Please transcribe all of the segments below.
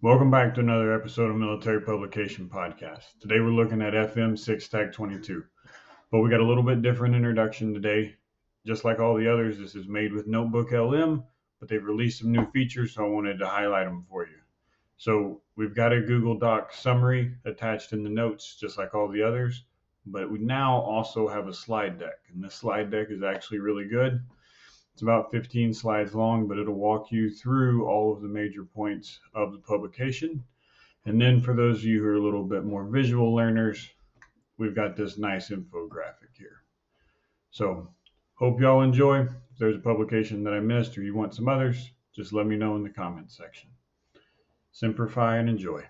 Welcome back to another episode of Military Publication Podcast. Today we're looking at FM 6 Tag 22, but we got a little bit different introduction today. Just like all the others, this is made with NotebookLM, but they've released some new features, so I wanted to highlight them for you. So we've got a Google Doc summary attached in the notes, just like all the others, but we now also have a slide deck, and this slide deck is actually really good. It's about 15 slides long, but it'll walk you through all of the major points of the publication. And then for those of you who are a little bit more visual learners, we've got this nice infographic here. So hope y'all enjoy. If there's a publication that I missed or you want some others, just let me know in the comments section. Simplify and enjoy.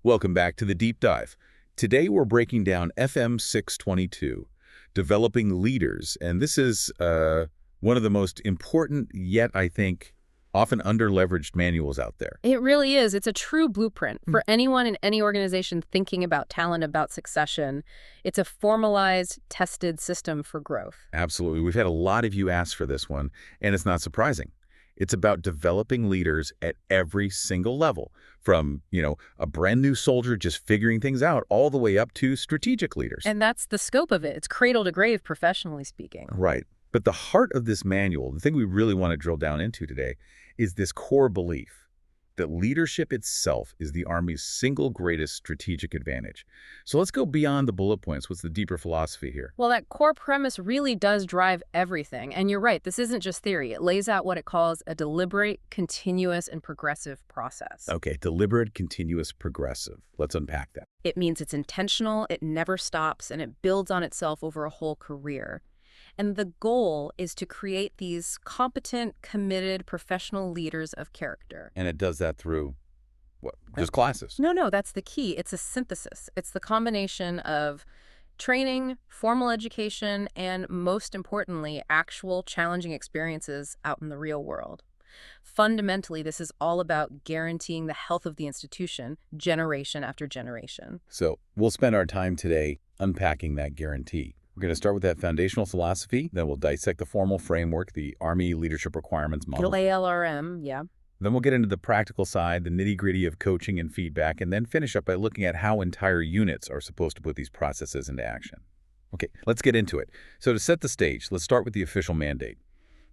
Welcome back to the Deep Dive. Today we're breaking down FM 622, Developing Leaders, and this is one of the most important, yet I think often under-leveraged manuals out there. It really is. It's a true blueprint for anyone in any organization thinking about talent, about succession. It's a formalized, tested system for growth. Absolutely. We've had a lot of you ask for this one, and it's not surprising. It's about developing leaders at every single level, from, a brand new soldier just figuring things out all the way up to strategic leaders. And that's the scope of it. It's cradle to grave, professionally speaking. Right. But the heart of this manual, the thing we really want to drill down into today, is this core belief that leadership itself is the Army's single greatest strategic advantage. So let's go beyond the bullet points. What's the deeper philosophy here? Well, that core premise really does drive everything. And you're right, this isn't just theory. It lays out what it calls a deliberate, continuous, and progressive process. Okay, deliberate, continuous, progressive. Let's unpack that. It means it's intentional, it never stops, and it builds on itself over a whole career. And the goal is to create these competent, committed, professional leaders of character. And it does that through, what, just classes? No, that's the key. It's a synthesis. It's the combination of training, formal education, and most importantly, actual challenging experiences out in the real world. Fundamentally, this is all about guaranteeing the health of the institution, generation after generation. So we'll spend our time today unpacking that guarantee. We're going to start with that foundational philosophy, then we'll dissect the formal framework, the Army Leadership Requirements Model. ALRM, yeah. Then we'll get into the practical side, the nitty-gritty of coaching and feedback, and then finish up by looking at how entire units are supposed to put these processes into action. Okay, let's get into it. So to set the stage, let's start with the official mandate.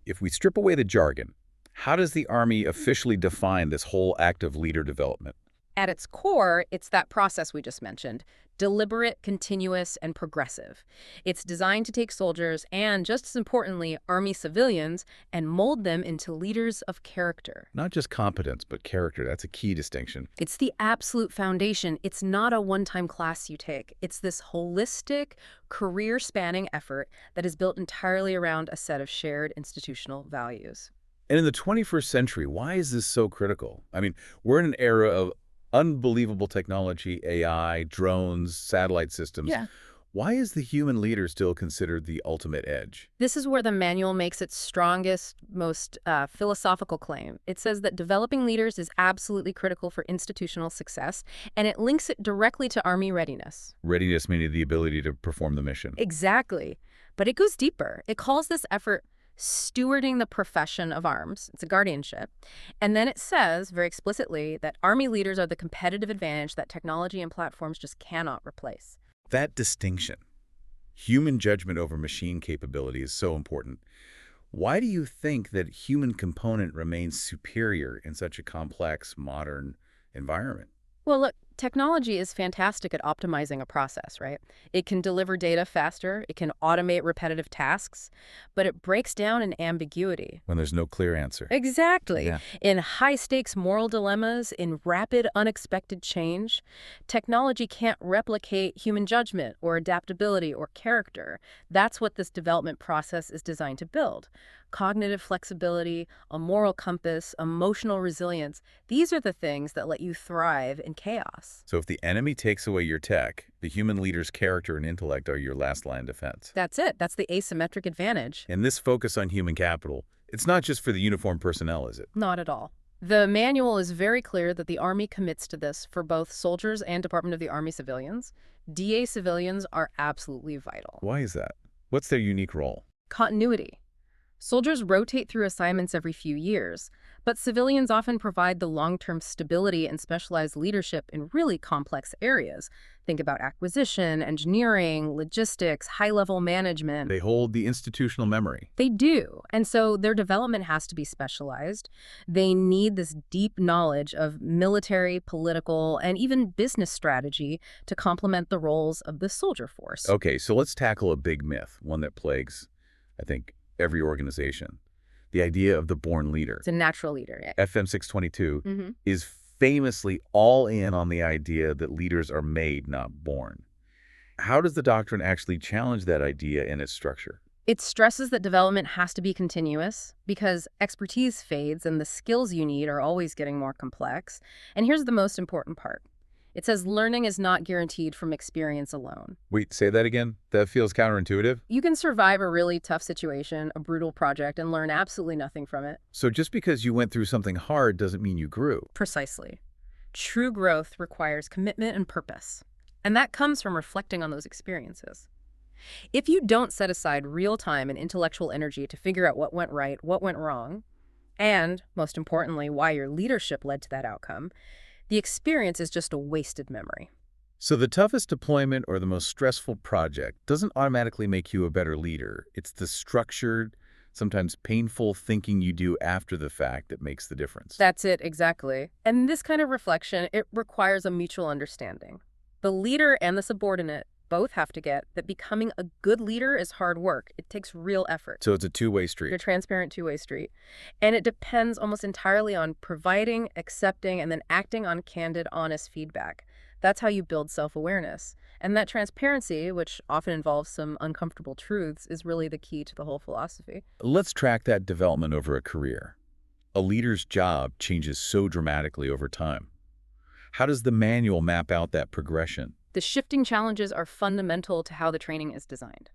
If we strip away the jargon, how does the Army officially define this whole act of leader development? At its core, it's that process we just mentioned, deliberate, continuous, and progressive. It's designed to take soldiers and, just as importantly, Army civilians and mold them into leaders of character. Not just competence, but character. That's a key distinction. It's the absolute foundation. It's not a one-time class you take. It's this holistic, career-spanning effort that is built entirely around a set of shared institutional values. And in the 21st century, why is this so critical? I mean, we're in an era of unbelievable technology, AI, drones, satellite systems. Yeah. Why is the human leader still considered the ultimate edge? This is where the manual makes its strongest, most philosophical claim. It says that developing leaders is absolutely critical for institutional success, and it links it directly to Army readiness. Readiness meaning the ability to perform the mission. Exactly. But it goes deeper. It calls this effort stewarding the profession of arms. It's a guardianship. And then it says very explicitly that Army leaders are the competitive advantage that technology and platforms just cannot replace. That distinction, human judgment over machine capability, is so important. Why do you think that human component remains superior in such a complex, modern environment? Well, look, technology is fantastic at optimizing a process, right? It can deliver data faster, it can automate repetitive tasks, but it breaks down in ambiguity. When there's no clear answer. Exactly. Yeah. In high-stakes moral dilemmas, in rapid, unexpected change, technology can't replicate human judgment or adaptability or character. That's what this development process is designed to build. Cognitive flexibility, a moral compass, emotional resilience. These are the things that let you thrive in chaos. So if the enemy takes away your tech, the human leader's character and intellect are your last line defense. That's it. That's the asymmetric advantage. And this focus on human capital, it's not just for the uniformed personnel, is it? Not at all. The manual is very clear that the Army commits to this for both soldiers and Department of the Army civilians. DA civilians are absolutely vital. Why is that? What's their unique role? Continuity. Soldiers rotate through assignments every few years, But civilians often provide the long-term stability and specialized leadership in really complex areas. Think about acquisition, engineering, logistics, high-level management. They hold the institutional memory. They do. And so their development has to be specialized. They need this deep knowledge of military, political, and even business strategy to complement the roles of the soldier force. Okay, so let's tackle a big myth, one that plagues, I think, every organization. The idea of the born leader. It's a natural leader. Yeah. FM 622 is famously all in on the idea that leaders are made, not born. How does the doctrine actually challenge that idea in its structure? It stresses that development has to be continuous because expertise fades and the skills you need are always getting more complex. And here's the most important part. It says learning is not guaranteed from experience alone. Wait, say that again? That feels counterintuitive. You can survive a really tough situation, a brutal project, and learn absolutely nothing from it. So just because you went through something hard doesn't mean you grew. Precisely. True growth requires commitment and purpose. And that comes from reflecting on those experiences. If you don't set aside real time and intellectual energy to figure out what went right, what went wrong, and, most importantly, why your leadership led to that outcome, the experience is just a wasted memory. So the toughest deployment or the most stressful project doesn't automatically make you a better leader. It's the structured, sometimes painful thinking you do after the fact that makes the difference. That's it, exactly. And this kind of reflection, it requires a mutual understanding. The leader and the subordinate both have to get that becoming a good leader is hard work. It takes real effort. So it's a two-way street. It's a transparent two-way street. And it depends almost entirely on providing, accepting, and then acting on candid, honest feedback. That's how you build self-awareness. And that transparency, which often involves some uncomfortable truths, is really the key to the whole philosophy. Let's track that development over a career. A leader's job changes so dramatically over time. How does the manual map out that progression? The shifting challenges are fundamental to how the training is designed.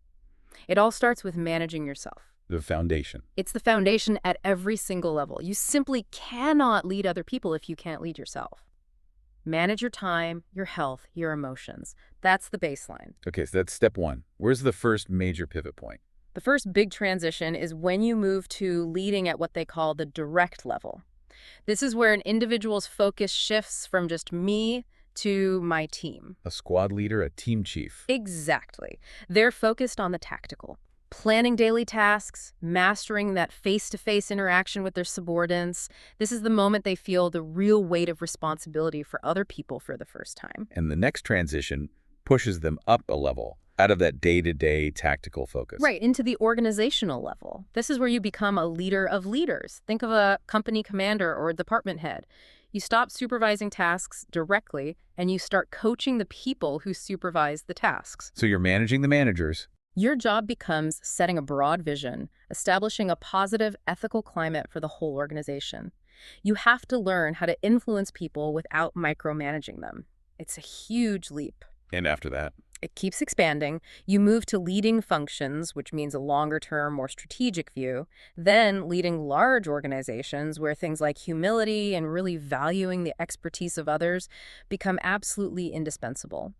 It all starts with managing yourself. The foundation. It's the foundation at every single level. You simply cannot lead other people if you can't lead yourself. Manage your time, your health, your emotions. That's the baseline. Okay, so that's step one. Where's the first major pivot point? The first big transition is when you move to leading at what they call the direct level. This is where an individual's focus shifts from just me to my team. A squad leader, a team chief. Exactly. They're focused on the tactical, planning daily tasks, mastering that face-to-face interaction with their subordinates. This is the moment they feel the real weight of responsibility for other people for the first time. And the next transition pushes them up a level, out of that day-to-day tactical focus. Right, into the organizational level. This is where you become a leader of leaders. Think of a company commander or a department head. You stop supervising tasks directly, and you start coaching the people who supervise the tasks. So you're managing the managers. Your job becomes setting a broad vision, establishing a positive, ethical climate for the whole organization. You have to learn how to influence people without micromanaging them. It's a huge leap. And after that? It keeps expanding. You move to leading functions, which means a longer-term, more strategic view, then leading large organizations where things like humility and really valuing the expertise of others become absolutely indispensable.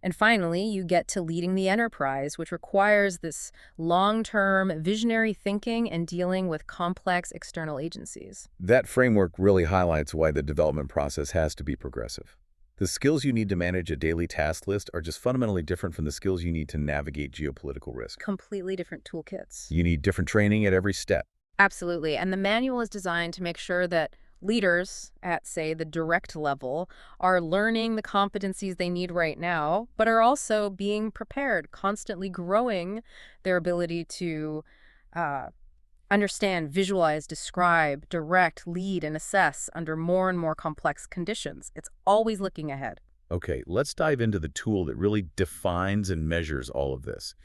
And finally, you get to leading the enterprise, which requires this long-term visionary thinking and dealing with complex external agencies. That framework really highlights why the development process has to be progressive. The skills you need to manage a daily task list are just fundamentally different from the skills you need to navigate geopolitical risk. Completely different toolkits. You need different training at every step. Absolutely. And the manual is designed to make sure that leaders at, say, the direct level are learning the competencies they need right now, but are also being prepared, constantly growing their ability to understand, visualize, describe, direct, lead, and assess under more and more complex conditions. It's always looking ahead. Okay, let's dive into the tool that really defines and measures all of this.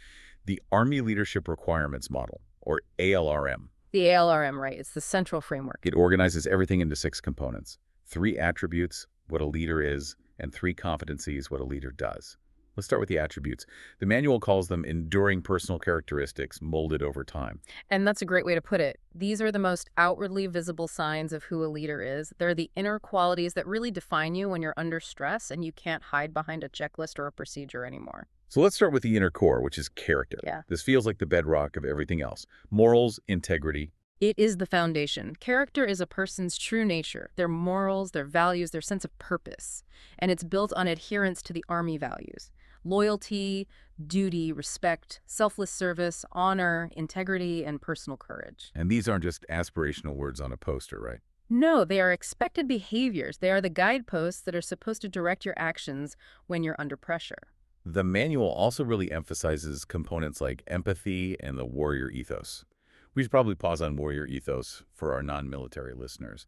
The Army Leadership Requirements Model, or ALRM. The ALRM, right? It's the central framework. It organizes everything into 6 components. 3 attributes, what a leader is, and 3 competencies, what a leader does. Let's start with the attributes. The manual calls them enduring personal characteristics molded over time. And that's a great way to put it. These are the most outwardly visible signs of who a leader is. They're the inner qualities that really define you when you're under stress and you can't hide behind a checklist or a procedure anymore. So let's start with the inner core, which is character. Yeah. This feels like the bedrock of everything else. Morals, integrity, It is the foundation. Character is a person's true nature, their morals, their values, their sense of purpose. And it's built on adherence to the Army values: loyalty, duty, respect, selfless service, honor, integrity, and personal courage. And these aren't just aspirational words on a poster, right? No, they are expected behaviors. They are the guideposts that are supposed to direct your actions when you're under pressure. The manual also really emphasizes components like empathy and the warrior ethos. We should probably pause on warrior ethos for our non-military listeners.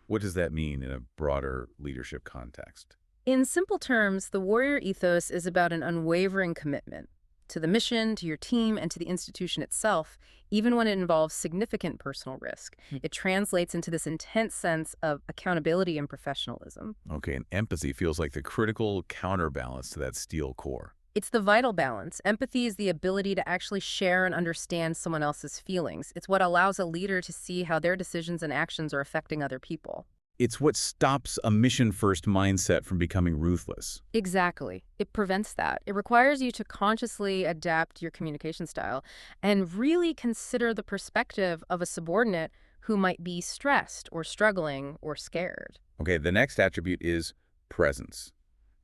What does that mean in a broader leadership context? In simple terms, the warrior ethos is about an unwavering commitment to the mission, to your team, and to the institution itself, even when it involves significant personal risk. It translates into this intense sense of accountability and professionalism. Okay, and empathy feels like the critical counterbalance to that steel core. It's the vital balance. Empathy is the ability to actually share and understand someone else's feelings. It's what allows a leader to see how their decisions and actions are affecting other people. It's what stops a mission-first mindset from becoming ruthless. Exactly. It prevents that. It requires you to consciously adapt your communication style and really consider the perspective of a subordinate who might be stressed or struggling or scared. Okay, the next attribute is presence,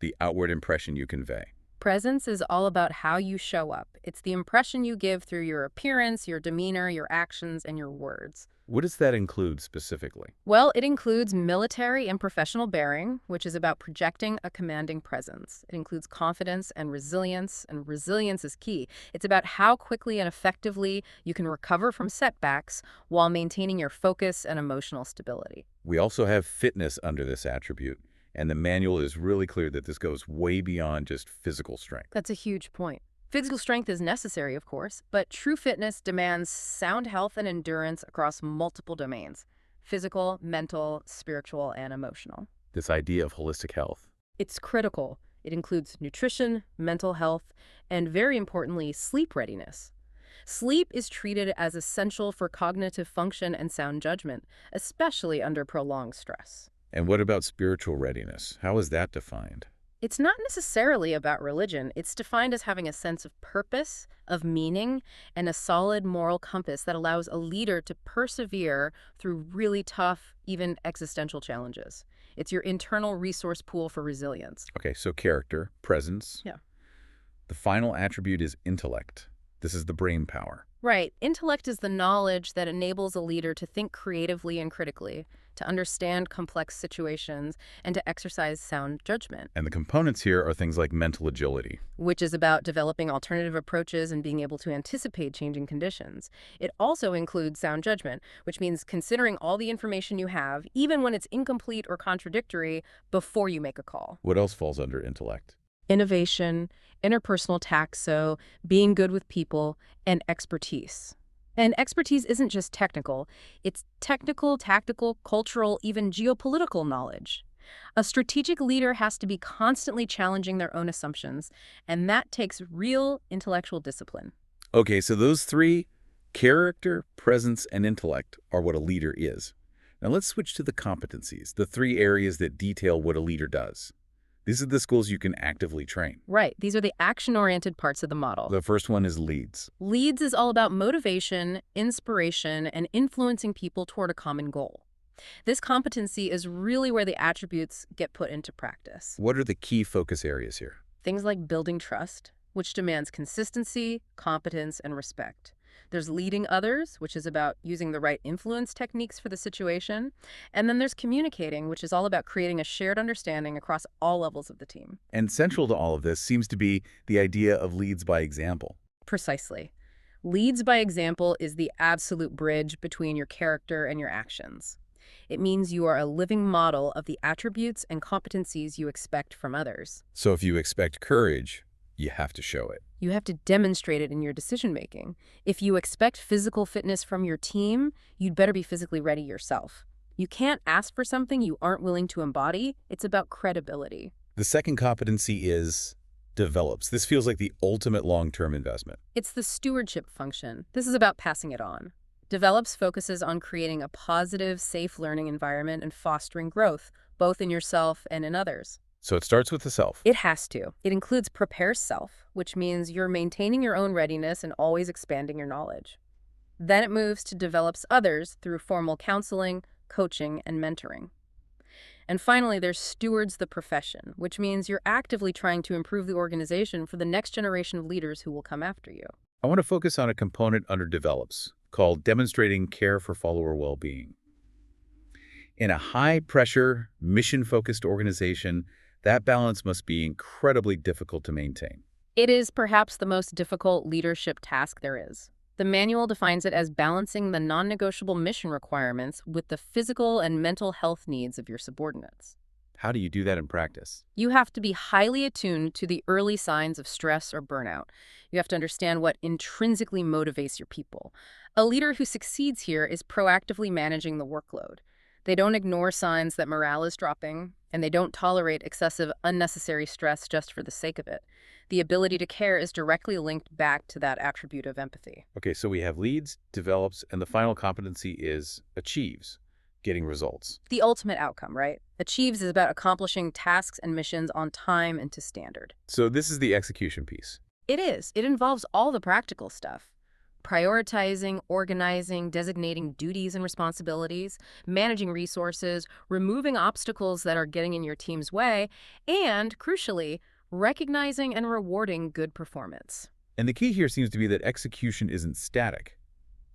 the outward impression you convey. Presence is all about how you show up. It's the impression you give through your appearance, your demeanor, your actions, and your words. What does that include specifically? Well, it includes military and professional bearing, which is about projecting a commanding presence. It includes confidence and resilience is key. It's about how quickly and effectively you can recover from setbacks while maintaining your focus and emotional stability. We also have fitness under this attribute, and the manual is really clear that this goes way beyond just physical strength. That's a huge point. Physical strength is necessary, of course, but true fitness demands sound health and endurance across multiple domains: physical, mental, spiritual, and emotional. This idea of holistic health. It's critical. It includes nutrition, mental health, and very importantly, sleep readiness. Sleep is treated as essential for cognitive function and sound judgment, especially under prolonged stress. And what about spiritual readiness? How is that defined? It's not necessarily about religion. It's defined as having a sense of purpose, of meaning, and a solid moral compass that allows a leader to persevere through really tough, even existential challenges. It's your internal resource pool for resilience. Okay, so character, presence. Yeah. The final attribute is intellect. This is the brain power. Right. Intellect is the knowledge that enables a leader to think creatively and critically, to understand complex situations, and to exercise sound judgment. And the components here are things like mental agility. Which is about developing alternative approaches and being able to anticipate changing conditions. It also includes sound judgment, which means considering all the information you have, even when it's incomplete or contradictory, before you make a call. What else falls under intellect? Innovation, interpersonal tact, so being good with people, and expertise. And expertise isn't just technical. It's technical, tactical, cultural, even geopolitical knowledge. A strategic leader has to be constantly challenging their own assumptions, and that takes real intellectual discipline. Okay, so those three, character, presence, and intellect, are what a leader is. Now let's switch to the competencies, the three areas that detail what a leader does. These are the skills you can actively train. Right. These are the action-oriented parts of the model. The first one is leads. Leads is all about motivation, inspiration, and influencing people toward a common goal. This competency is really where the attributes get put into practice. What are the key focus areas here? Things like building trust, which demands consistency, competence, and respect. There's leading others, which is about using the right influence techniques for the situation. And then there's communicating, which is all about creating a shared understanding across all levels of the team. And central to all of this seems to be the idea of leads by example. Precisely. Leads by example is the absolute bridge between your character and your actions. It means you are a living model of the attributes and competencies you expect from others. So if you expect courage, you have to show it. You have to demonstrate it in your decision-making. If you expect physical fitness from your team, you'd better be physically ready yourself. You can't ask for something you aren't willing to embody. It's about credibility. The second competency is develops. This feels like the ultimate long-term investment. It's the stewardship function. This is about passing it on. Develops focuses on creating a positive, safe learning environment and fostering growth, both in yourself and in others. So it starts with the self. It has to. It includes prepare self, which means you're maintaining your own readiness and always expanding your knowledge. Then it moves to develops others through formal counseling, coaching, and mentoring. And finally, there's stewards the profession, which means you're actively trying to improve the organization for the next generation of leaders who will come after you. I want to focus on a component under develops called demonstrating care for follower well-being. In a high-pressure, mission-focused organization, that balance must be incredibly difficult to maintain. It is perhaps the most difficult leadership task there is. The manual defines it as balancing the non-negotiable mission requirements with the physical and mental health needs of your subordinates. How do you do that in practice? You have to be highly attuned to the early signs of stress or burnout. You have to understand what intrinsically motivates your people. A leader who succeeds here is proactively managing the workload. They don't ignore signs that morale is dropping, and they don't tolerate excessive, unnecessary stress just for the sake of it. The ability to care is directly linked back to that attribute of empathy. Okay, so we have leads, develops, and the final competency is achieves, getting results. The ultimate outcome, right? Achieves is about accomplishing tasks and missions on time and to standard. So this is the execution piece. It is. It involves all the practical stuff. Prioritizing, organizing, designating duties and responsibilities, managing resources, removing obstacles that are getting in your team's way, and, crucially, recognizing and rewarding good performance. And the key here seems to be that execution isn't static.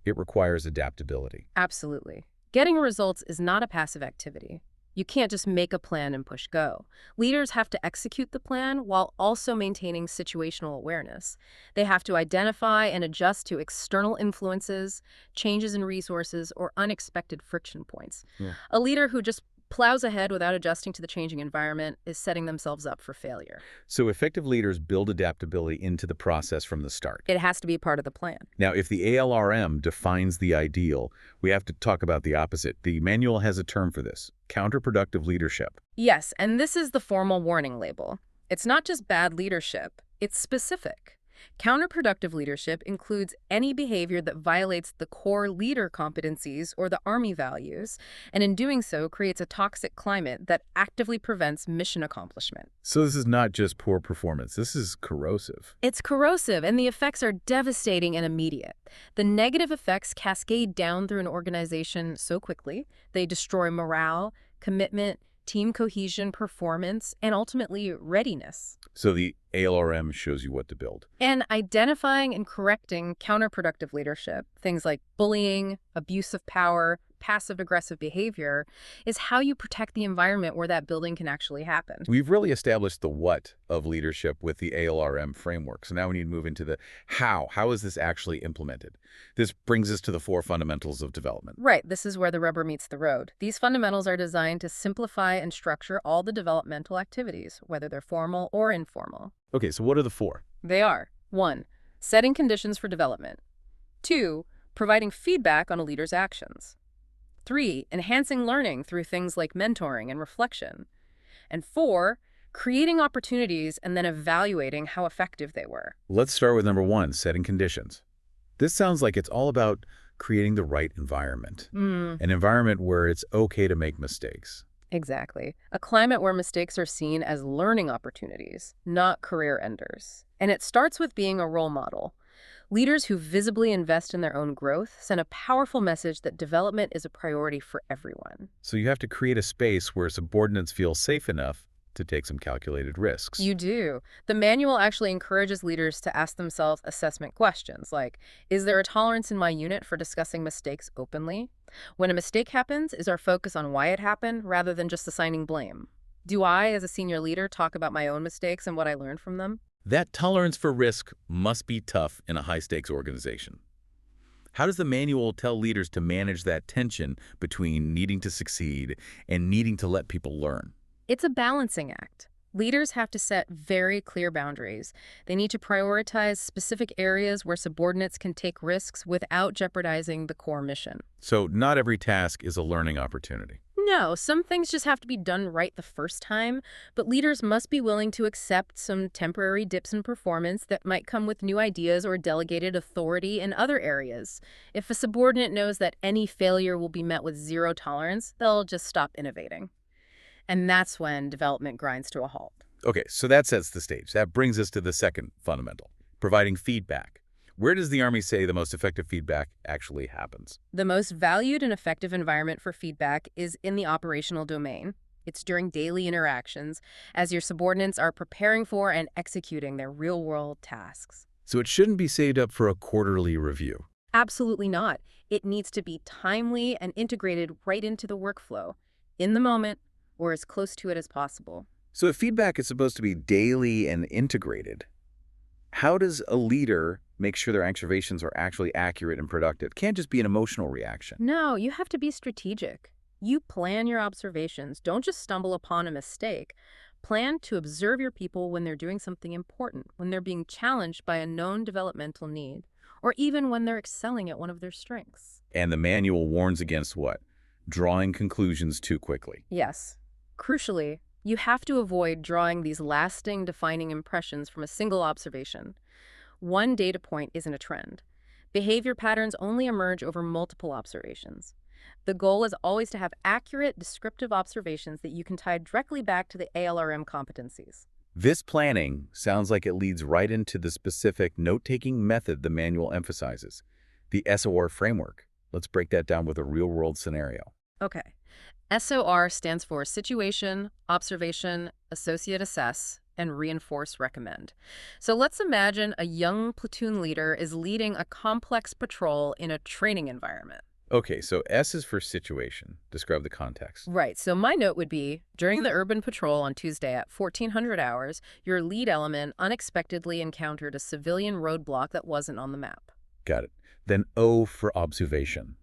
It requires adaptability. Absolutely. Getting results is not a passive activity. You can't just make a plan and push go. Leaders have to execute the plan while also maintaining situational awareness. They have to identify and adjust to external influences, changes in resources, or unexpected friction points. Yeah. A leader who just plows ahead without adjusting to the changing environment is setting themselves up for failure. So effective leaders build adaptability into the process from the start. It has to be part of the plan. Now, if the ALRM defines the ideal, we have to talk about the opposite. The manual has a term for this: counterproductive leadership. Yes, and this is the formal warning label. It's not just bad leadership, it's specific. Counterproductive leadership includes any behavior that violates the core leader competencies or the Army values, and in doing so creates a toxic climate that actively prevents mission accomplishment. So this is not just poor performance. This is corrosive. It's corrosive, and the effects are devastating and immediate. The negative effects cascade down through an organization so quickly. They destroy morale, commitment, team cohesion, performance, and ultimately readiness. So the ALRM shows you what to build. And identifying and correcting counterproductive leadership, things like bullying, abuse of power, passive-aggressive behavior, is how you protect the environment where that building can actually happen. We've really established the what of leadership with the ALRM framework. So now we need to move into the how. How is this actually implemented? This brings us to the 4 fundamentals of development. Right, this is where the rubber meets the road. These fundamentals are designed to simplify and structure all the developmental activities, whether they're formal or informal. Okay, so what are the 4? They are: 1. Setting conditions for development. 2. Providing feedback on a leader's actions. 3. Enhancing learning through things like mentoring and reflection. And 4. Creating opportunities and then evaluating how effective they were. Let's start with number 1, setting conditions. This sounds like it's all about creating the right environment. An environment where it's okay to make mistakes. Exactly. A climate where mistakes are seen as learning opportunities, not career enders. And it starts with being a role model. Leaders who visibly invest in their own growth send a powerful message that development is a priority for everyone. So you have to create a space where subordinates feel safe enough to take some calculated risks. You do. The manual actually encourages leaders to ask themselves assessment questions like, is there a tolerance in my unit for discussing mistakes openly? When a mistake happens, is our focus on why it happened rather than just assigning blame? Do I, as a senior leader, talk about my own mistakes and what I learned from them? That tolerance for risk must be tough in a high-stakes organization. How does the manual tell leaders to manage that tension between needing to succeed and needing to let people learn? It's a balancing act. Leaders have to set very clear boundaries. They need to prioritize specific areas where subordinates can take risks without jeopardizing the core mission. So not every task is a learning opportunity. No, some things just have to be done right the first time, but leaders must be willing to accept some temporary dips in performance that might come with new ideas or delegated authority in other areas. If a subordinate knows that any failure will be met with zero tolerance, they'll just stop innovating. And that's when development grinds to a halt. Okay, so that sets the stage. That brings us to the second fundamental, providing feedback. Where does the Army say the most effective feedback actually happens? The most valued and effective environment for feedback is in the operational domain. It's during daily interactions, as your subordinates are preparing for and executing their real-world tasks. So it shouldn't be saved up for a quarterly review. Absolutely not. It needs to be timely and integrated right into the workflow, in the moment, or as close to it as possible. So if feedback is supposed to be daily and integrated, how does a leader make sure their observations are actually accurate and productive? It can't just be an emotional reaction. No, you have to be strategic. You plan your observations. Don't just stumble upon a mistake. Plan to observe your people when they're doing something important, when they're being challenged by a known developmental need, or even when they're excelling at one of their strengths. And the manual warns against what? Drawing conclusions too quickly. Yes. Crucially, you have to avoid drawing these lasting, defining impressions from a single observation. One data point isn't a trend. Behavior patterns only emerge over multiple observations. The goal is always to have accurate, descriptive observations that you can tie directly back to the ALRM competencies. This planning sounds like it leads right into the specific note-taking method the manual emphasizes, the SOR framework. Let's break that down with a real-world scenario. Okay. SOR stands for Situation, Observation, Associate Assess, and Reinforce Recommend. So let's imagine a young platoon leader is leading a complex patrol in a training environment. Okay, so S is for situation. Describe the context. Right, so my note would be, during the urban patrol on Tuesday at 1400 hours, your lead element unexpectedly encountered a civilian roadblock that wasn't on the map. Got it. Then O for observation.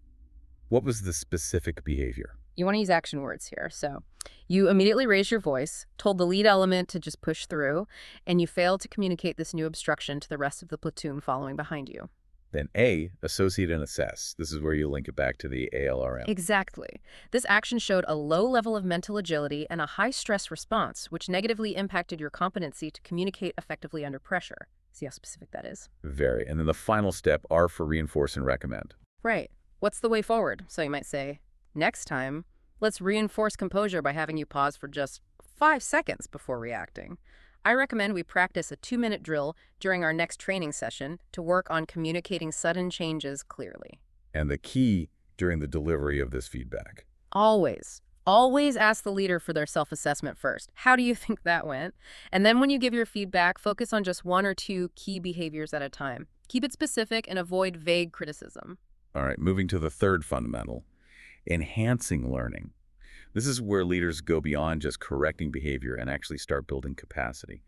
What was the specific behavior? You want to use action words here. So you immediately raised your voice, told the lead element to just push through, and you failed to communicate this new obstruction to the rest of the platoon following behind you. Then A, associate and assess. This is where you link it back to the ALRM. Exactly. This action showed a low level of mental agility and a high stress response, which negatively impacted your competency to communicate effectively under pressure. See how specific that is? Very. And then the final step, R for reinforce and recommend. Right. What's the way forward? So you might say, next time, let's reinforce composure by having you pause for just 5 seconds before reacting. I recommend we practice a 2-minute drill during our next training session to work on communicating sudden changes clearly. And the key during the delivery of this feedback. Always ask the leader for their self-assessment first. How do you think that went? And then when you give your feedback, focus on just 1 or 2 key behaviors at a time. Keep it specific and avoid vague criticism. All right, moving to the third fundamental, enhancing learning. This is where leaders go beyond just correcting behavior and actually start building capacity.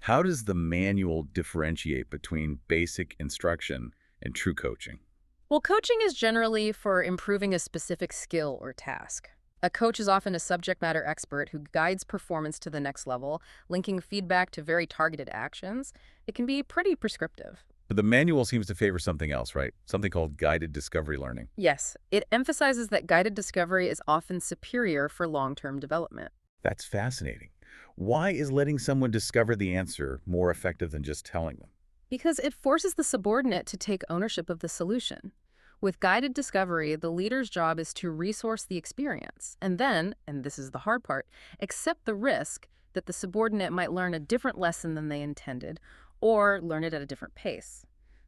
How does the manual differentiate between basic instruction and true coaching? Well, coaching is generally for improving a specific skill or task. A coach is often a subject matter expert who guides performance to the next level, linking feedback to very targeted actions. It can be pretty prescriptive. But the manual seems to favor something else, right? Something called guided discovery learning. Yes, it emphasizes that guided discovery is often superior for long-term development. That's fascinating. Why is letting someone discover the answer more effective than just telling them? Because it forces the subordinate to take ownership of the solution. With guided discovery, the leader's job is to resource the experience, and then, and this is the hard part, accept the risk that the subordinate might learn a different lesson than they intended, or learn it at a different pace.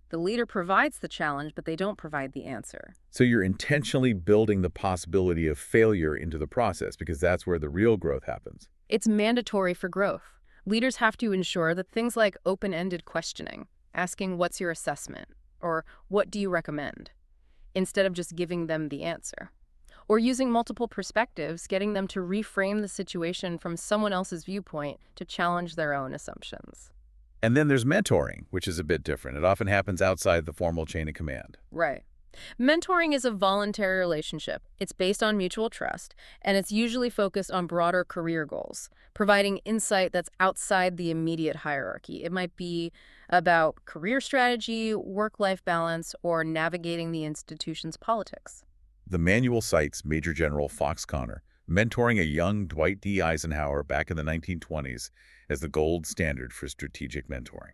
The leader provides the challenge, but they don't provide the answer. So you're intentionally building the possibility of failure into the process because that's where the real growth happens. It's mandatory for growth. Leaders have to ensure that things like open-ended questioning, asking what's your assessment, or what do you recommend, instead of just giving them the answer. Or using multiple perspectives, getting them to reframe the situation from someone else's viewpoint to challenge their own assumptions. And then there's mentoring, which is a bit different. It often happens outside the formal chain of command. Right. Mentoring is a voluntary relationship. It's based on mutual trust, and it's usually focused on broader career goals, providing insight that's outside the immediate hierarchy. It might be about career strategy, work-life balance, or navigating the institution's politics. The manual cites Major General Fox Connor mentoring a young Dwight D. Eisenhower back in the 1920s as the gold standard for strategic mentoring.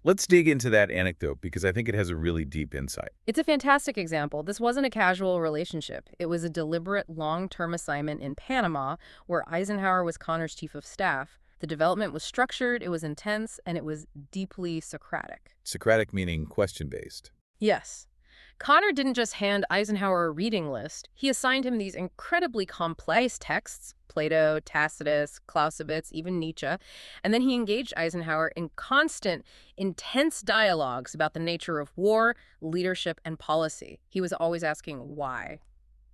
Let's dig into that anecdote because I think it has a really deep insight. It's a fantastic example. This wasn't a casual relationship. It was a deliberate long-term assignment in Panama where Eisenhower was Connor's chief of staff, The development was structured, it was intense, and it was deeply Socratic. Socratic meaning question-based. Yes. Connor didn't just hand Eisenhower a reading list. He assigned him these incredibly complex texts, Plato, Tacitus, Clausewitz, even Nietzsche, and then he engaged Eisenhower in constant, intense dialogues about the nature of war, leadership, and policy. He was always asking why.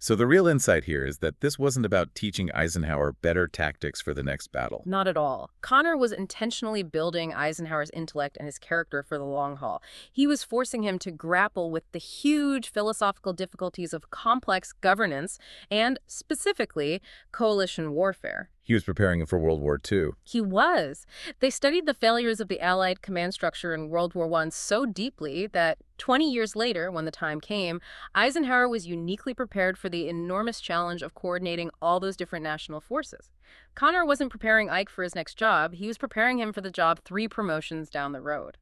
So the real insight here is that this wasn't about teaching Eisenhower better tactics for the next battle. Not at all. Connor was intentionally building Eisenhower's intellect and his character for the long haul. He was forcing him to grapple with the huge philosophical difficulties of complex governance and, specifically, coalition warfare. He was preparing him for World War II. He was. They studied the failures of the Allied command structure in World War I so deeply that 20 years later, when the time came, Eisenhower was uniquely prepared for the enormous challenge of coordinating all those different national forces. Connor wasn't preparing Ike for his next job. He was preparing him for the job 3 promotions down the road.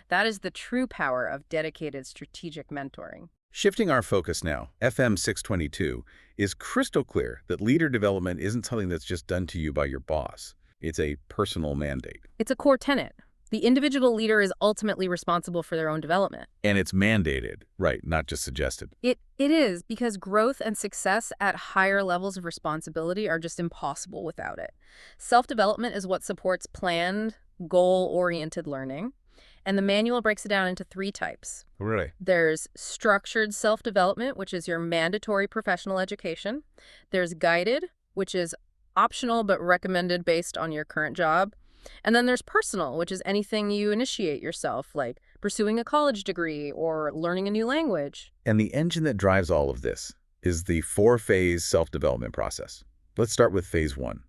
That is the true power of dedicated strategic mentoring. Shifting our focus now, FM 622 is crystal clear that leader development isn't something that's just done to you by your boss. It's a personal mandate. It's a core tenet. The individual leader is ultimately responsible for their own development. And it's mandated, right, not just suggested. It is, because growth and success at higher levels of responsibility are just impossible without it. Self-development is what supports planned, goal-oriented learning. And the manual breaks it down into 3 types. Really? There's structured self-development, which is your mandatory professional education. There's guided, which is optional but recommended based on your current job. And then there's personal, which is anything you initiate yourself, like pursuing a college degree or learning a new language. And the engine that drives all of this is the 4-phase self-development process. Let's start with phase 1.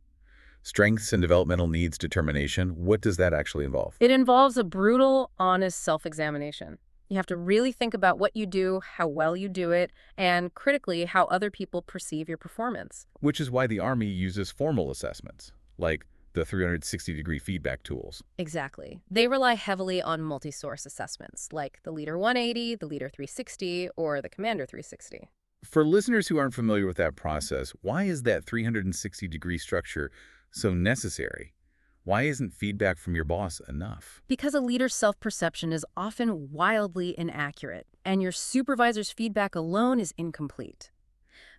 Strengths and developmental needs determination. What does that actually involve? It involves a brutal, honest self-examination. You have to really think about what you do, how well you do it, and critically, how other people perceive your performance. Which is why the Army uses formal assessments, like the 360-degree feedback tools. Exactly. They rely heavily on multi-source assessments, like the Leader 180, the Leader 360, or the Commander 360. For listeners who aren't familiar with that process, why is that 360-degree structure so necessary? Why isn't feedback from your boss enough? Because a leader's self-perception is often wildly inaccurate, and your supervisor's feedback alone is incomplete.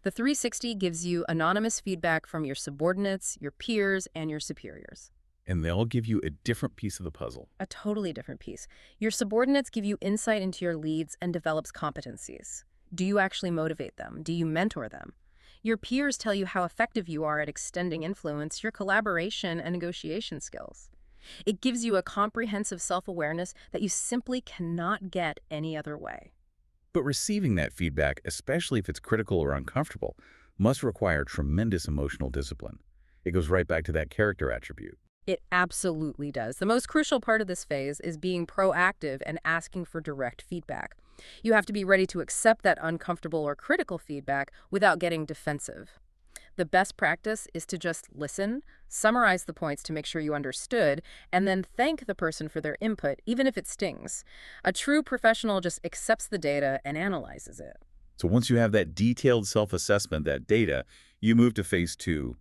The 360 gives you anonymous feedback from your subordinates, your peers, and your superiors. And they'll give you a different piece of the puzzle. A totally different piece. Your subordinates give you insight into your leads and develops competencies. Do you actually motivate them? Do you mentor them? Your peers tell you how effective you are at extending influence, your collaboration and negotiation skills. It gives you a comprehensive self-awareness that you simply cannot get any other way. But receiving that feedback, especially if it's critical or uncomfortable, must require tremendous emotional discipline. It goes right back to that character attribute. It absolutely does. The most crucial part of this phase is being proactive and asking for direct feedback. You have to be ready to accept that uncomfortable or critical feedback without getting defensive. The best practice is to just listen, summarize the points to make sure you understood, and then thank the person for their input, even if it stings. A true professional just accepts the data and analyzes it. So once you have that detailed self-assessment, that data, you move to phase 2,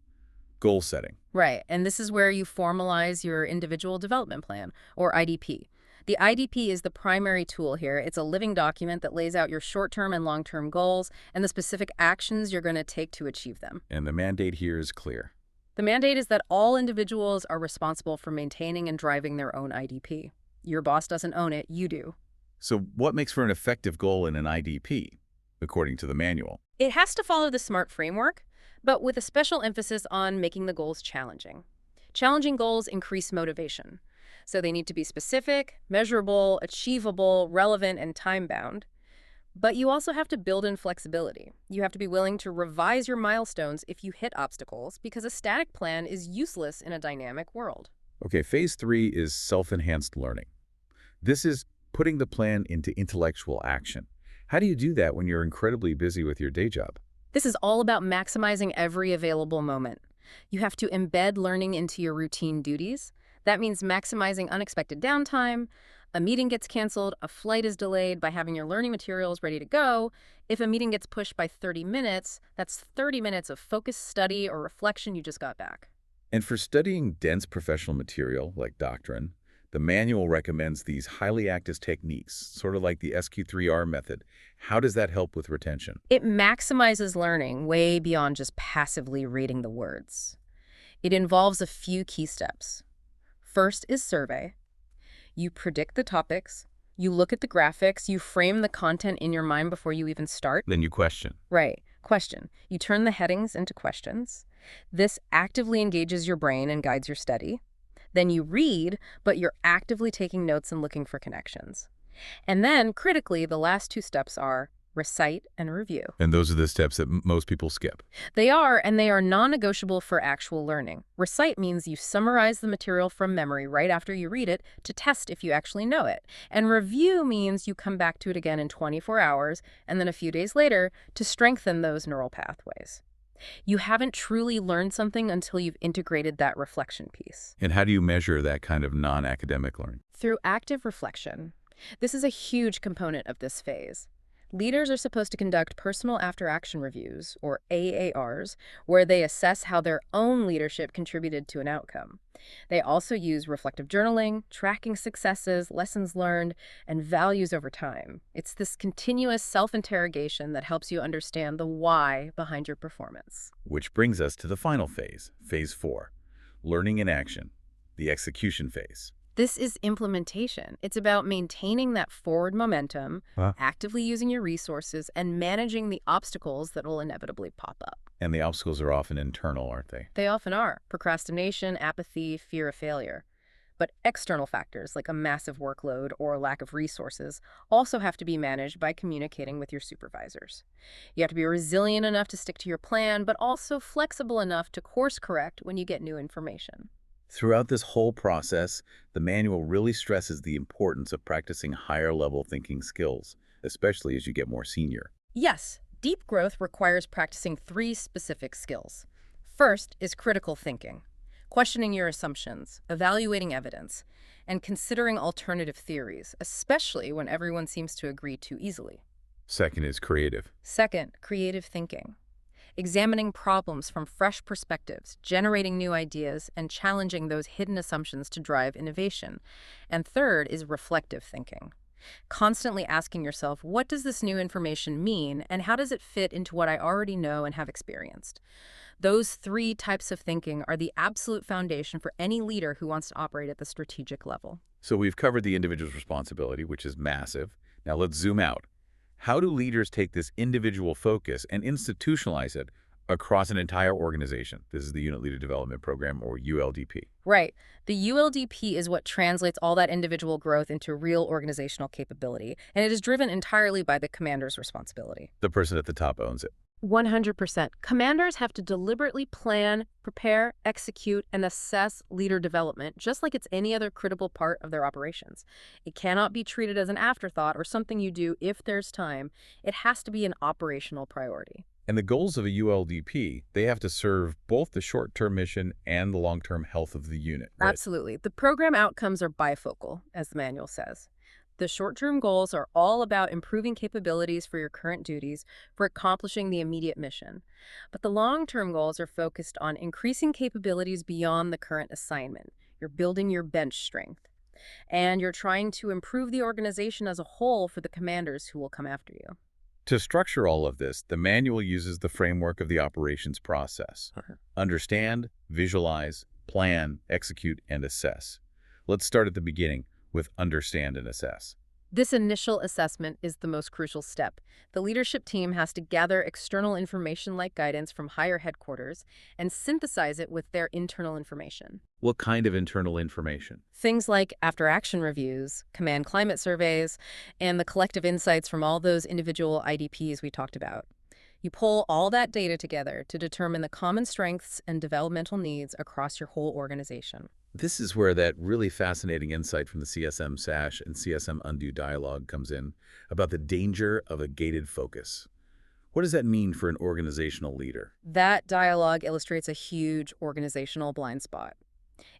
goal setting. Right, and this is where you formalize your individual development plan, or IDP. The IDP is the primary tool here. It's a living document that lays out your short-term and long-term goals and the specific actions you're going to take to achieve them. And the mandate here is clear. The mandate is that all individuals are responsible for maintaining and driving their own IDP. Your boss doesn't own it, you do. So what makes for an effective goal in an IDP, according to the manual? It has to follow the SMART framework, but with a special emphasis on making the goals challenging. Challenging goals increase motivation. So they need to be specific, measurable, achievable, relevant, and time-bound. But you also have to build in flexibility. You have to be willing to revise your milestones if you hit obstacles, because a static plan is useless in a dynamic world. Okay, phase 3 is self-enhanced learning. This is putting the plan into intellectual action. How do you do that when you're incredibly busy with your day job? This is all about maximizing every available moment. You have to embed learning into your routine duties. That means maximizing unexpected downtime. A meeting gets canceled, a flight is delayed by having your learning materials ready to go. If a meeting gets pushed by 30 minutes, that's 30 minutes of focused study or reflection you just got back. And for studying dense professional material, like doctrine, the manual recommends these highly active techniques, sort of like the SQ3R method. How does that help with retention? It maximizes learning way beyond just passively reading the words. It involves a few key steps. First is survey. You predict the topics, you look at the graphics, you frame the content in your mind before you even start. Then you question. Right. Question. You turn the headings into questions. This actively engages your brain and guides your study. Then you read, but you're actively taking notes and looking for connections. And then, critically, the last two steps are recite and review. And those are the steps that most people skip. They are, and they are non-negotiable for actual learning. Recite means you summarize the material from memory right after you read it to test if you actually know it. And review means you come back to it again in 24 hours and then a few days later to strengthen those neural pathways. You haven't truly learned something until you've integrated that reflection piece. And how do you measure that kind of non-academic learning? Through active reflection. This is a huge component of this phase. Leaders are supposed to conduct personal after-action reviews, or AARs, where they assess how their own leadership contributed to an outcome. They also use reflective journaling, tracking successes, lessons learned, and values over time. It's this continuous self-interrogation that helps you understand the why behind your performance. Which brings us to the final phase, phase 4, learning in action, the execution phase. This is implementation. It's about maintaining that forward momentum, actively using your resources, and managing the obstacles that will inevitably pop up. And the obstacles are often internal, aren't they? They often are. Procrastination, apathy, fear of failure. But external factors like a massive workload or lack of resources also have to be managed by communicating with your supervisors. You have to be resilient enough to stick to your plan, but also flexible enough to course correct when you get new information. Throughout this whole process, the manual really stresses the importance of practicing higher-level thinking skills, especially as you get more senior. Yes, deep growth requires practicing 3 specific skills. First is critical thinking, questioning your assumptions, evaluating evidence, and considering alternative theories, especially when everyone seems to agree too easily. Second is creative. Second, creative thinking. Examining problems from fresh perspectives, generating new ideas, and challenging those hidden assumptions to drive innovation. And third is reflective thinking. Constantly asking yourself, what does this new information mean, and how does it fit into what I already know and have experienced? Those 3 types of thinking are the absolute foundation for any leader who wants to operate at the strategic level. So we've covered the individual's responsibility, which is massive. Now let's zoom out. How do leaders take this individual focus and institutionalize it across an entire organization? This is the Unit Leader Development Program, or ULDP. Right. The ULDP is what translates all that individual growth into real organizational capability, and it is driven entirely by the commander's responsibility. The person at the top owns it. 100%. Commanders have to deliberately plan, prepare, execute, and assess leader development, just like it's any other critical part of their operations. It cannot be treated as an afterthought or something you do if there's time. It has to be an operational priority. And the goals of a ULDP, they have to serve both the short-term mission and the long-term health of the unit. Right? Absolutely. The program outcomes are bifocal, as the manual says. The short-term goals are all about improving capabilities for your current duties for accomplishing the immediate mission. But the long-term goals are focused on increasing capabilities beyond the current assignment. You're building your bench strength. And you're trying to improve the organization as a whole for the commanders who will come after you. To structure all of this, the manual uses the framework of the operations process. Understand, visualize, plan, execute, and assess. Let's start at the beginning with understand and assess. This initial assessment is the most crucial step. The leadership team has to gather external information like guidance from higher headquarters and synthesize it with their internal information. What kind of internal information? Things like after-action reviews, command climate surveys, and the collective insights from all those individual IDPs we talked about. You pull all that data together to determine the common strengths and developmental needs across your whole organization. This is where that really fascinating insight from the CSM SASH and CSM Undo dialogue comes in about the danger of a gated focus. What does that mean for an organizational leader? That dialogue illustrates a huge organizational blind spot.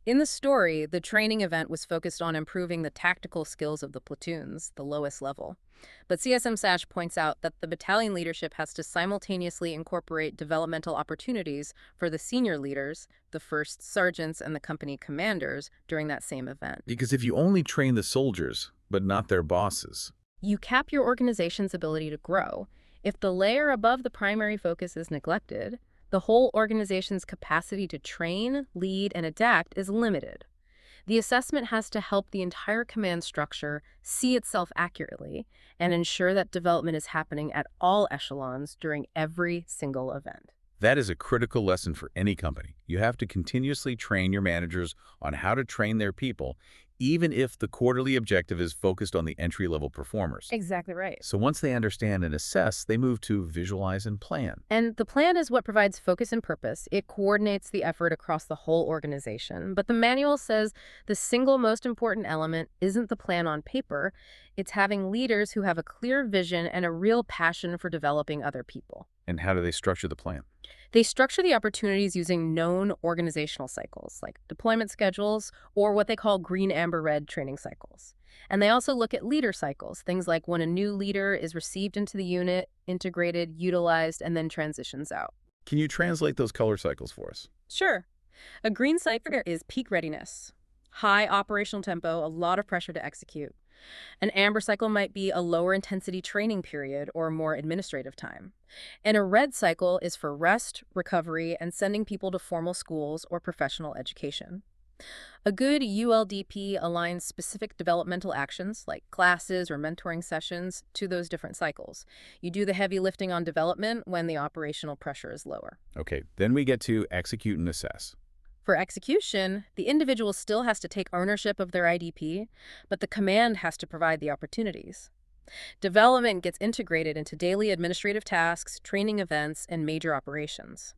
In the story, the training event was focused on improving the tactical skills of the platoons, the lowest level. But CSM Sash points out that the battalion leadership has to simultaneously incorporate developmental opportunities for the senior leaders, the first sergeants and the company commanders, during that same event. Because if you only train the soldiers, but not their bosses, You cap your organization's ability to grow. If the layer above the primary focus is neglected, the whole organization's capacity to train, lead, and adapt is limited. The assessment has to help the entire command structure see itself accurately and ensure that development is happening at all echelons during every single event. that is a critical lesson for any company. You have to continuously train your managers on how to train their people, even if the quarterly objective is focused on the entry-level performers. Exactly right. So once they understand and assess, they move to visualize and plan. And the plan is what provides focus and purpose. It coordinates the effort across the whole organization. But the manual says the single most important element isn't the plan on paper. It's having leaders who have a clear vision and a real passion for developing other people. And how do they structure the plan? They structure the opportunities using known organizational cycles, like deployment schedules or what they call green, amber, red training cycles. And they also look at leader cycles, things like when a new leader is received into the unit, integrated, utilized, and then transitions out. Can you translate those color cycles for us? Sure. A green cycle is peak readiness, high operational tempo, a lot of pressure to execute. An amber cycle might be a lower intensity training period or more administrative time. And a red cycle is for rest, recovery, and sending people to formal schools or professional education. A good ULDP aligns specific developmental actions like classes or mentoring sessions to those different cycles. You do the heavy lifting on development when the operational pressure is lower. Okay, then we get to execute and assess. For execution, the individual still has to take ownership of their IDP, but the command has to provide the opportunities. Development gets integrated into daily administrative tasks, training events, and major operations.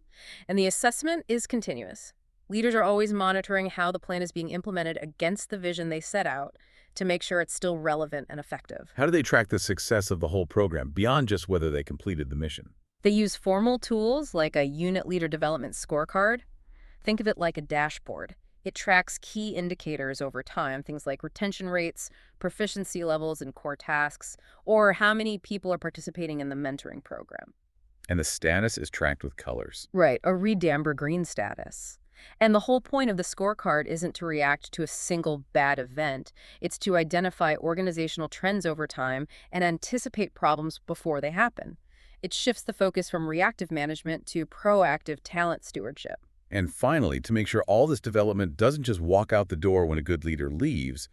And the assessment is continuous. Leaders are always monitoring how the plan is being implemented against the vision they set out to make sure it's still relevant and effective. How do they track the success of the whole program beyond just whether they completed the mission? They use formal tools like a unit leader development scorecard. Think of it like a dashboard. It tracks key indicators over time, things like retention rates, proficiency levels in core tasks, or how many people are participating in the mentoring program. And the status is tracked with colors. Right, a red, amber, green status. And the whole point of the scorecard isn't to react to a single bad event. It's to identify organizational trends over time and anticipate problems before they happen. It shifts the focus from reactive management to proactive talent stewardship. And finally, to make sure all this development doesn't just walk out the door when a good leader leaves,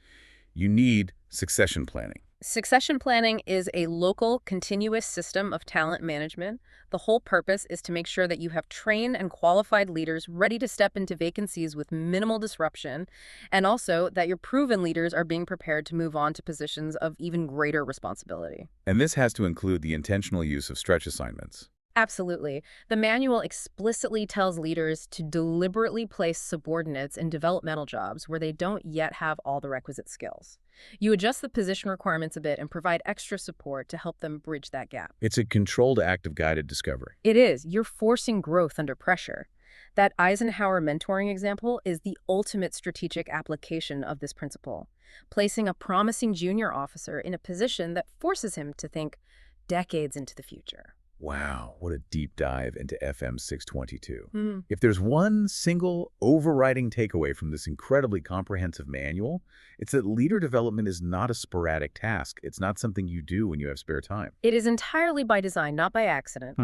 you need succession planning. Succession planning is a local, continuous system of talent management. The whole purpose is to make sure that you have trained and qualified leaders ready to step into vacancies with minimal disruption, and also that your proven leaders are being prepared to move on to positions of even greater responsibility. And this has to include the intentional use of stretch assignments. Absolutely. The manual explicitly tells leaders to deliberately place subordinates in developmental jobs where they don't yet have all the requisite skills. You adjust the position requirements a bit and provide extra support to help them bridge that gap. It's a controlled act of guided discovery. It is. You're forcing growth under pressure. That Eisenhower mentoring example is the ultimate strategic application of this principle, placing a promising junior officer in a position that forces him to think decades into the future. Wow, what a deep dive into FM 622. If there's one single overriding takeaway from this incredibly comprehensive manual, it's that leader development is not a sporadic task. It's not something you do when you have spare time. It is entirely by design, not by accident.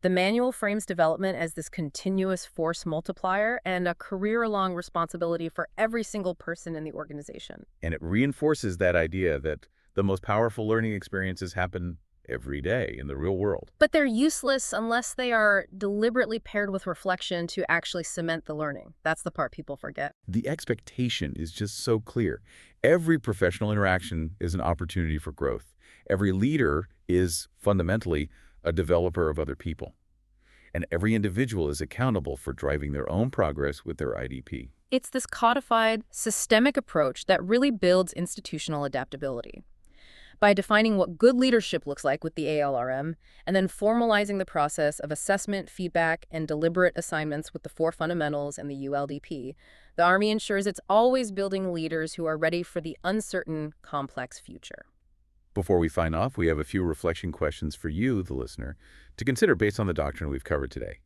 The manual frames development as this continuous force multiplier and a career-long responsibility for every single person in the organization. And it reinforces that idea that the most powerful learning experiences happen every day in the real world. But they're useless unless they are deliberately paired with reflection to actually cement the learning. That's the part people forget. The expectation is just so clear. Every professional interaction is an opportunity for growth. Every leader is fundamentally a developer of other people. And every individual is accountable for driving their own progress with their IDP. It's this codified, systemic approach that really builds institutional adaptability. by defining what good leadership looks like with the ALRM, and then formalizing the process of assessment, feedback, and deliberate assignments with the 4 fundamentals and the ULDP, the Army ensures it's always building leaders who are ready for the uncertain, complex future. Before we sign off, we have a few reflection questions for you, the listener, to consider based on the doctrine we've covered today.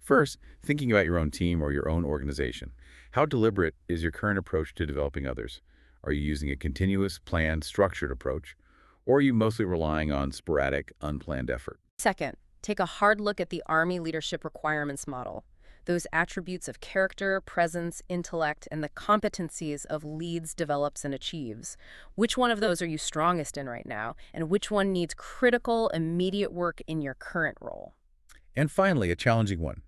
First, thinking about your own team or your own organization. How deliberate is your current approach to developing others? Are you using a continuous, planned, structured approach? Or are you mostly relying on sporadic, unplanned effort? Second, take a hard look at the Army leadership requirements model. Those attributes of character, presence, intellect, and the competencies of leads, develops, and achieves. Which one of those are you strongest in right now, and which one needs critical, immediate work in your current role? And finally, a challenging one.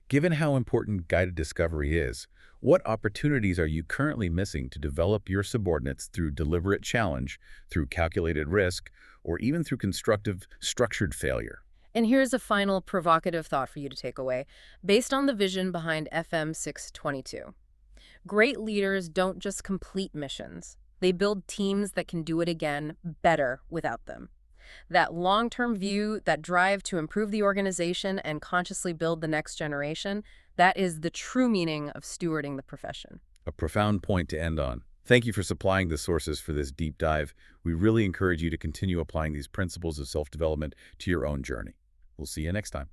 Given how important guided discovery is, what opportunities are you currently missing to develop your subordinates through deliberate challenge, through calculated risk, or even through constructive, structured failure? And here's a final provocative thought for you to take away, based on the vision behind FM 622. Great leaders don't just complete missions. They build teams that can do it again better without them. That long-term view, that drive to improve the organization and consciously build the next generation, that is the true meaning of stewarding the profession. A profound point to end on. Thank you for supplying the sources for this deep dive. We really encourage you to continue applying these principles of self-development to your own journey. We'll see you next time.